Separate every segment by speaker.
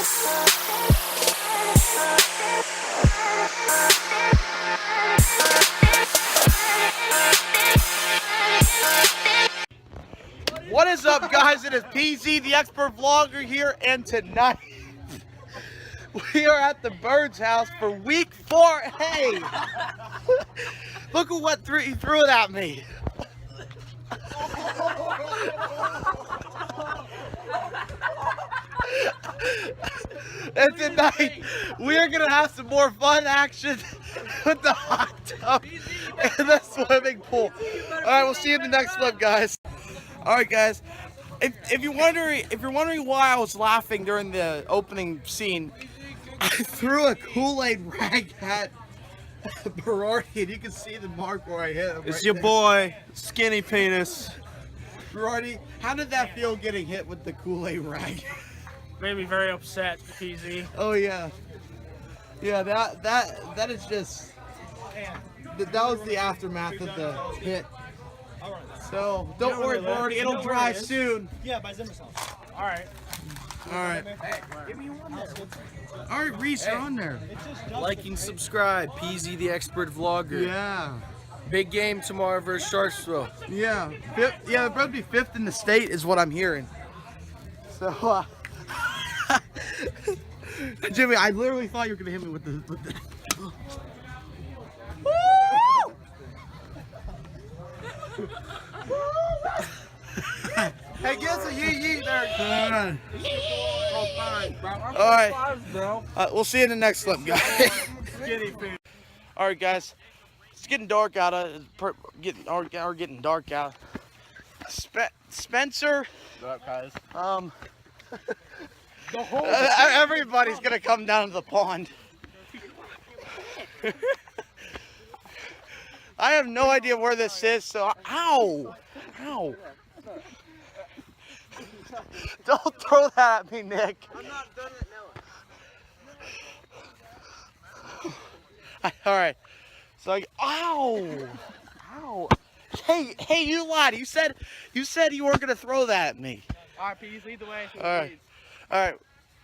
Speaker 1: What is up, guys? It is PZ, the expert vlogger here, and tonight we are at the Bird's house for week 4. Hey, look at what he threw it at me. And tonight we are gonna have some more fun action with the hot tub and the swimming pool. All right, we'll see you in the next clip, guys. All right, guys. If you're wondering why I was laughing during the opening scene, I threw a Kool-Aid rag at Berardi, and you can see the mark where I hit him.
Speaker 2: It's right your boy, Skinny Penis.
Speaker 1: Berardi, how did that feel getting hit with the Kool-Aid rag?
Speaker 3: Made me very upset, PZ.
Speaker 1: Oh yeah, yeah. That is just that was the aftermath of the hit. So don't worry, Berardi, it'll dry soon.
Speaker 3: Yeah, by Zimmer's house. All right.
Speaker 1: All right.
Speaker 3: Give me one there.
Speaker 1: All right, Reese, you're on there.
Speaker 2: Like and subscribe, PZ the expert vlogger.
Speaker 1: Yeah.
Speaker 2: Big game tomorrow versus Sharksville.
Speaker 1: Yeah. They'll probably be 5th in the state, is what I'm hearing. So, Jimmy, I literally thought you were gonna hit me with the.
Speaker 2: Hey, give us a yee there.
Speaker 1: All right. We'll see you in the next clip, guys. All right, guys. It's getting dark out. Getting dark out. Spencer.
Speaker 2: What up, guys?
Speaker 1: Everybody's gonna come down to the pond. I have no idea where this is, so ow! Don't throw that at me, Nick.
Speaker 2: I'm not done it now.
Speaker 1: All right. So ow! Hey, you lied. You said you weren't gonna throw that at me.
Speaker 3: All right, PZ, lead the way.
Speaker 1: All right.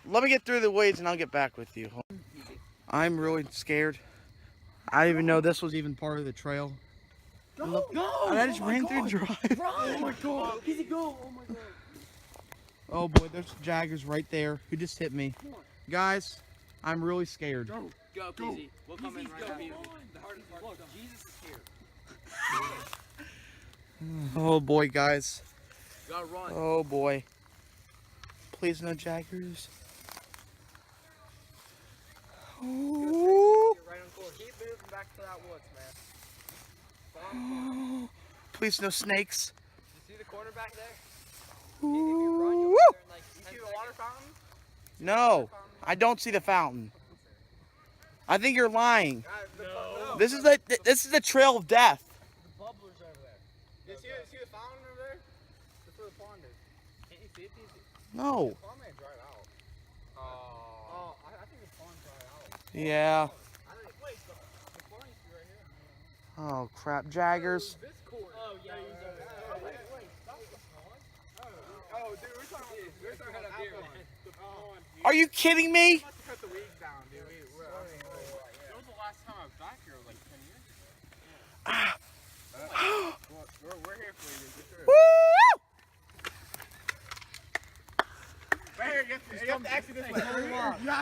Speaker 1: Let me get through the weeds and I'll get back with you. I'm really scared. I didn't even know this was even part of the trail.
Speaker 3: Go!
Speaker 1: I just ran through drive.
Speaker 3: Oh my god! PZ, go! Oh my god!
Speaker 1: Oh boy, there's Jaggers right there who just hit me. Guys, I'm really scared.
Speaker 3: Go, PZ. We'll come in right after you. The hardest part. Look, Jesus is here.
Speaker 1: Oh boy, guys.
Speaker 2: You gotta run.
Speaker 1: Oh boy. Please no Jaggers. Oh.
Speaker 3: You're right on course. Keep moving back to that woods, man.
Speaker 1: Please no snakes.
Speaker 3: You see the corner back there?
Speaker 1: Woo!
Speaker 3: You see the water fountain?
Speaker 1: No, I don't see the fountain. I think you're lying.
Speaker 3: No.
Speaker 1: This is the trail of death.
Speaker 3: The bubbler's over there. You see the fountain over there? That's where the pond is. Can't you see it, PZ?
Speaker 1: No.
Speaker 3: The pond may have dried out. Oh, I think the pond dried out.
Speaker 1: Yeah.
Speaker 3: I don't know. Wait, the pond used to be right here.
Speaker 1: Oh crap, Jaggers.
Speaker 3: This corner. Oh, yeah. Wait. That's the pond? Oh, dude, we're talking about here, man. The pond.
Speaker 1: Are you kidding me?
Speaker 3: Cut the weeds down, dude. That was the last time I was back here, like 10 years ago. We're here for you. Get
Speaker 1: Woo!
Speaker 3: right here, you have to exit this way.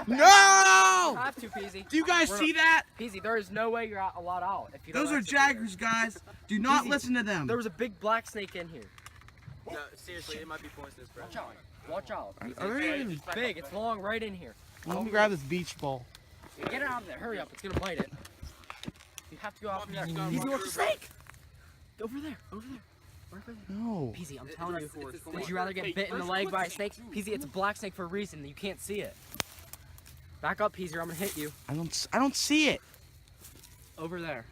Speaker 1: No!
Speaker 4: Have to, PZ.
Speaker 1: Do you guys see that?
Speaker 4: PZ, there is no way you're a lot out. If you
Speaker 1: Those
Speaker 4: don't
Speaker 1: are
Speaker 4: exit
Speaker 1: Jaggers, guys. Do not
Speaker 4: Easy.
Speaker 1: listen to them.
Speaker 4: There was a big black snake in here.
Speaker 2: No, seriously, it might be poisonous, bro.
Speaker 4: Watch out. Watch out.
Speaker 1: Are they even-
Speaker 4: It's big. It's long right in here.
Speaker 1: Let me grab this beach ball.
Speaker 4: Get it out of there. Hurry up. It's going to bite it. You have to go out there.
Speaker 2: Come on,
Speaker 4: PZ, watch the snake. Over there. Over there. Right over there.
Speaker 1: No.
Speaker 4: PZ, I'm telling you. Would you rather get bit in the leg by a snake? PZ, it's a black snake for a reason. You can't see it. Back up, PZ, or I'm going to hit you.
Speaker 1: I don't see it.
Speaker 4: Over there.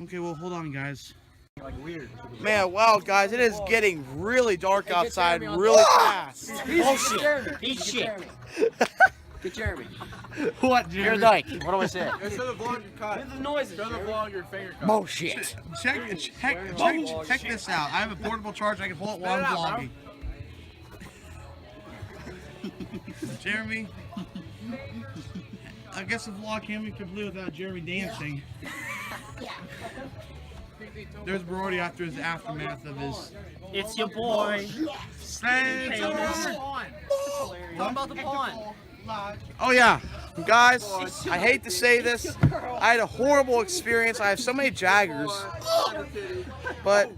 Speaker 1: Okay, well, hold on, guys.
Speaker 4: Like weird.
Speaker 1: Man, wow, guys, it is getting really dark outside really fast.
Speaker 4: Oh, shit. Eat shit. Get Jeremy.
Speaker 1: What,
Speaker 4: You're
Speaker 1: Jeremy?
Speaker 4: like, what do I say?
Speaker 2: Show the vlog your cut.
Speaker 4: Hear the noises.
Speaker 2: Show the vlog your finger cut.
Speaker 4: Bullshit.
Speaker 1: Check this out. I have a portable charger. I can pull it while I'm vlogging. Jeremy, I guess the vlog can't be complete without Jeremy dancing. There's Brody after his aftermath of his.
Speaker 4: It's your boy.
Speaker 1: Talk
Speaker 4: about the pond.
Speaker 1: Oh yeah, guys, I hate to say this. I had a horrible experience. I have so many Jaggers, but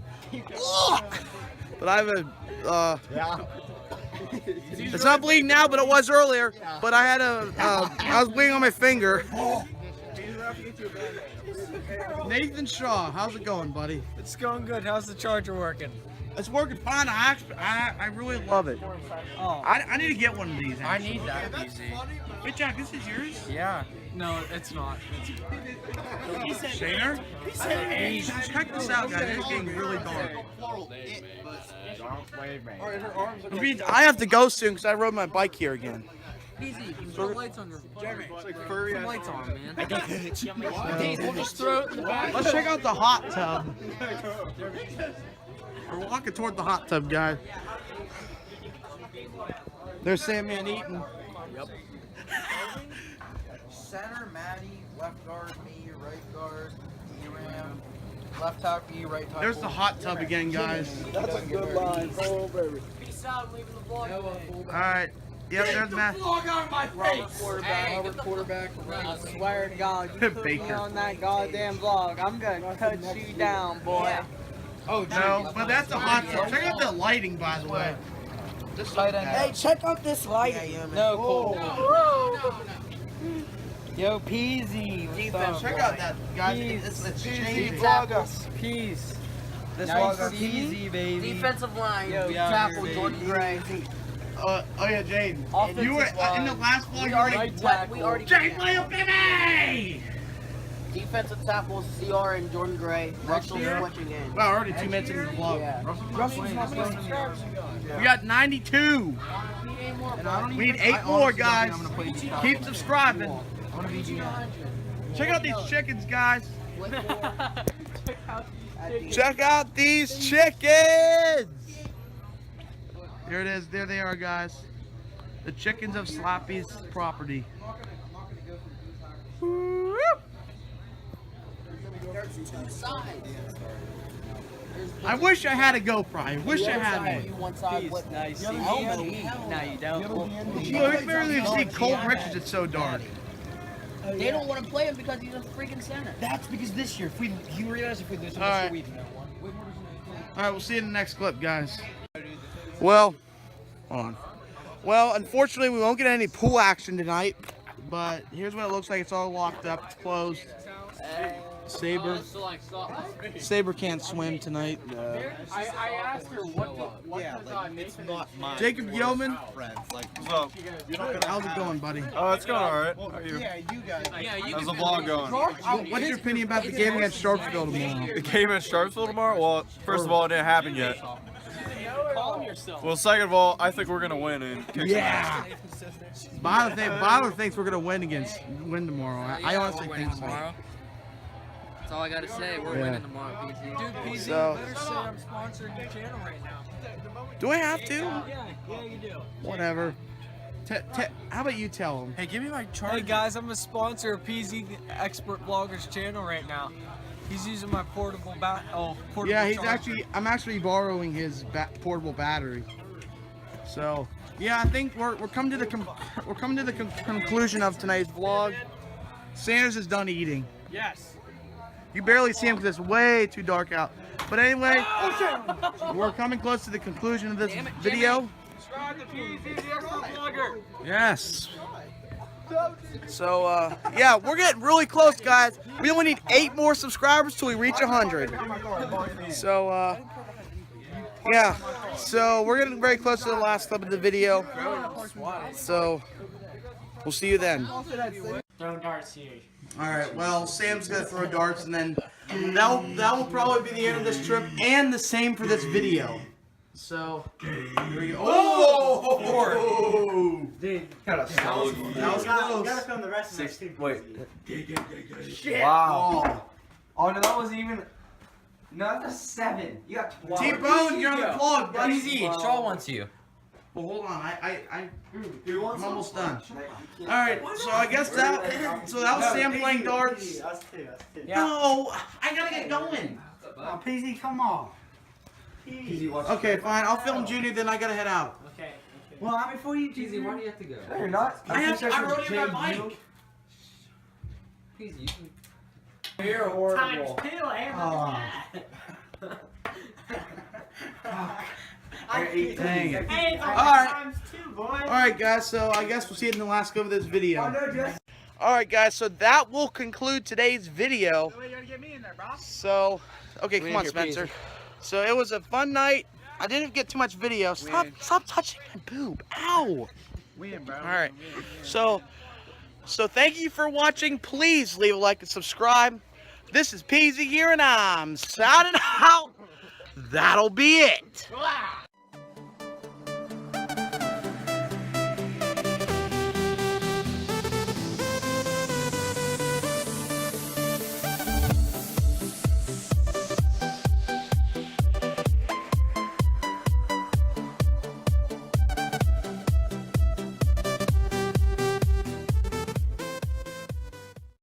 Speaker 1: I have a. It's not bleeding now, but it was earlier. But I had I was bleeding on my finger. Nathan Shaw, how's it going, buddy?
Speaker 2: It's going good. How's the charger working?
Speaker 1: It's working fine. I really love it.
Speaker 2: Oh,
Speaker 1: I need to get one of these.
Speaker 2: I
Speaker 1: Actually.
Speaker 2: need that PC.
Speaker 1: Hey Jack, this is yours?
Speaker 2: Yeah. No, it's not.
Speaker 1: Shaner? Check this out, guys. It's getting really dark. Which means I have to go soon because I rode my bike here again.
Speaker 4: Easy. Put lights on your.
Speaker 3: It's like furry.
Speaker 4: Put lights on, man. We'll just throw it in the back.
Speaker 1: Let's check out the hot tub. We're walking toward the hot tub, guys. There's Sandman eating.
Speaker 2: Yep.
Speaker 5: Center, Maddie, left guard, me, right guard, E-Ram, left tackle, right tackle.
Speaker 1: There's the hot tub again, guys.
Speaker 3: That's a good line. Oh, baby.
Speaker 4: Peace out. Leaving the vlog.
Speaker 1: All right. Yep, there's Matt.
Speaker 5: Robert quarterback.
Speaker 6: I swear to God, you put me
Speaker 1: Baker.
Speaker 6: on that goddamn vlog, I'm gonna cut you down, boy.
Speaker 1: Oh, no, but that's the hot tub. Check out the lighting, by the way. This
Speaker 6: Hey, check out this light. No, Cole. Yo, Peasy. What's up?
Speaker 1: Check out that, guys.
Speaker 6: Peace.
Speaker 1: It's
Speaker 6: Peace.
Speaker 1: changing.
Speaker 6: Vlog us. Peace. This
Speaker 5: Nice
Speaker 6: vlog
Speaker 5: to
Speaker 6: Peasy, baby.
Speaker 4: Defensive line.
Speaker 6: Yo,
Speaker 4: Tackle
Speaker 6: here,
Speaker 4: Jordan
Speaker 6: baby.
Speaker 4: Gray.
Speaker 1: Oh yeah, Jaden.
Speaker 6: Offensive
Speaker 1: You were in the
Speaker 6: line.
Speaker 1: last vlog.
Speaker 4: We
Speaker 1: You
Speaker 4: already.
Speaker 1: already.
Speaker 4: We already.
Speaker 1: Jake, play up, baby!
Speaker 4: Defensive tackles CR and Jordan Gray. Russell
Speaker 1: year?
Speaker 4: switching in.
Speaker 1: Wow, already 2 minutes into the vlog.
Speaker 6: Russell's not playing.
Speaker 1: We got 92. We need 8 more, guys. Keep subscribing. Check out these chickens, guys. Check out these chickens. There it is. There they are, guys. The chickens of Slappy's property. Woo! I wish I had a GoPro. I wish I had one.
Speaker 4: One side.
Speaker 6: Peace. Nice.
Speaker 4: The other hand.
Speaker 6: No, you don't.
Speaker 1: You know, we barely see Colton Richards. It's so dark.
Speaker 4: They don't want to play him because he's a freaking center.
Speaker 6: That's because this year, you realize if we lose
Speaker 1: All right.
Speaker 6: we've no one.
Speaker 1: All right, we'll see you in the next clip, guys. Well, hold on. Well, unfortunately, we won't get any pool action tonight. But here's what it looks like. It's all locked up. It's closed. Saber can't swim tonight.
Speaker 3: I asked her what it's not mine.
Speaker 1: Jacob Yeoman,
Speaker 3: So,
Speaker 1: how's it going, buddy?
Speaker 3: it's going alright. How are you? How's the vlog going?
Speaker 1: What's your opinion about the game against Sharpsville tomorrow?
Speaker 3: The game at Sharpsville tomorrow? Well, first of all, it didn't happen yet. Well, second of all, I think we're gonna win and kick some ass.
Speaker 1: Byler thinks we're gonna win tomorrow. I honestly think so.
Speaker 4: That's all I gotta say. We're winning tomorrow, PZ.
Speaker 2: Dude, PZ,
Speaker 1: So-
Speaker 2: you better say I'm sponsoring your channel right now.
Speaker 1: Do I have to?
Speaker 2: Yeah, you do.
Speaker 1: Whatever. How about you tell him?
Speaker 3: Hey, give me my charger.
Speaker 2: Hey guys, I'm a sponsor of PZ the Expert Vlogger's channel right now. He's using my portable portable
Speaker 1: Yeah,
Speaker 2: charger.
Speaker 1: I'm actually borrowing his portable battery. So, yeah, I think we're coming to the conclusion of tonight's vlog. Sanders is done eating.
Speaker 2: Yes.
Speaker 1: You barely see him because it's way too dark out. But anyway, we're coming close to the conclusion of this video.
Speaker 2: Subscribe to PZ the Expert Vlogger.
Speaker 1: Yes. So, yeah, we're getting really close, guys. We only need 8 more subscribers till we reach 100. So, yeah. So, we're getting very close to the last clip of the video. So, we'll see you then.
Speaker 6: Throw darts here.
Speaker 1: All right. Well, Sam's gonna throw darts, and then that will probably be the end of this trip, and the same for this video. So here we go. Oh!
Speaker 6: Dude,
Speaker 1: That was close.
Speaker 6: film the rest of this.
Speaker 5: Wait.
Speaker 6: Shit.
Speaker 5: Wow. Oh no, that wasn't even. No, that's a 7. You got 12.
Speaker 1: T-Bone, you're on the vlog, buddy.
Speaker 5: PZ, show one to you.
Speaker 1: Well, hold on. I'm almost done. All right. So I guess that was Sam playing darts.
Speaker 6: Us two.
Speaker 1: No, I gotta get going.
Speaker 6: Oh, PZ, come on.
Speaker 1: Okay, fine. I'll film Junior, then I gotta head out.
Speaker 4: Okay.
Speaker 6: Well, before you do.
Speaker 4: PZ, why do you have to go?
Speaker 6: No, you're not.
Speaker 1: I rode in my bike.
Speaker 4: PZ, you can.
Speaker 6: You're horrible.
Speaker 4: Times 2,
Speaker 1: Dang it.
Speaker 4: Hey, it's
Speaker 1: All right.
Speaker 4: times 2, boy.
Speaker 1: Alright guys, so I guess we'll see you in the last clip of this video. Alright guys, so that will conclude today's video. So, okay, come on Spencer. So it was a fun night. I didn't get too much video. Stop touching my boob. Ow. Alright. So thank you for watching. Please leave a like and subscribe. This is PZ here and I'm signing out. That'll be it.